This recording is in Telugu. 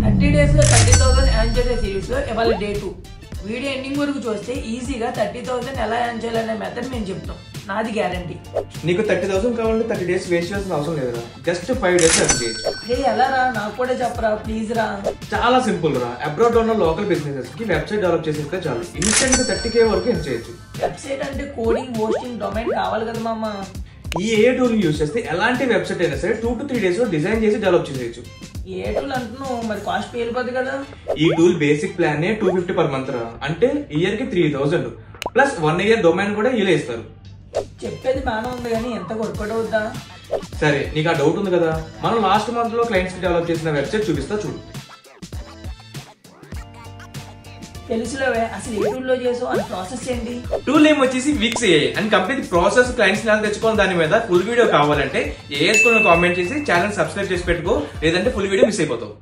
30 days లో 30,000 ఎర్న్ చేసే సిరీస్ లో ఇవాళ డే 2. వీడియో ఎండింగ్ వరకు చూస్తే ఈజీగా 30,000 ఎలా ఎర్న్ చేయాలనే మెథడ్ మేము చెప్తాం. నాది గ్యారంటీ. నీకు 30,000 కావాలంటే 30 days వేస్ట్ చేయాల్సిన అవసరం లేదురా. జస్ట్ 5 days ఎర్న్ చేయొచ్చు. ఎలా రా, నాకు కూడా చెప్పరా ప్లీజ్ రా. చాలా సింపుల్ రా. అబ్రాడ్ లో ఉన్న లోకల్ బిజినెసెస్ కి వెబ్సైట్ డెవలప్ చేసేస్తే చాలు. ఇన్స్టెంట్ గా 30K వరకు ఎర్న్ చేయొచ్చు. వెబ్సైట్ అంటే కోడింగ్, హోస్టింగ్, డొమైన్ కావాలి కదా మామ. ఈ ఏ టూల్ యూజ్ చేస్తే ఎలాంటి వెబ్సైట్ అయినా సరే 2 to 3 days లో డిజైన్ చేసి డెవలప్ చేసేయచ్చు. ఏ టూల్ అంటున్నావు, మరి కాస్ట్ పేలిపోద్ది కదా. ఈ tool basic plan 250 per month రా. అంటే ఇయర్ కి 3,000 ప్లస్ 1 year డొమైన్ కూడా ఇలా ఇస్తారు. చెప్పేది బాగానే ఉంది కానీ ఎంత వర్కౌట్ అవుద్దా? సరే, నీకు ఆ డౌట్ ఉంది కదా, మనం లాస్ట్ మంత్ లో క్లయింట్స్ కి డెవలప్ చేసిన వెబ్సైట్ చూపిస్తా చూడు. తెలుసులేవే, అసలు ఏ టూల్ లో చేసావు అని ప్రాసెస్ ఏంటి? టూల్ నేమ్ వచ్చేసి Wix AI and complete process clients తెచ్చుకోవాలి. దాని మీద ఫుల్ వీడియో కావాలంటే ఏఎస్ కామెంట్ చేసి ఛానల్ సబ్స్క్రైబ్ చేసి పెట్టుకో, లేదంటే ఫుల్ వీడియో మిస్ అయిపోతావు.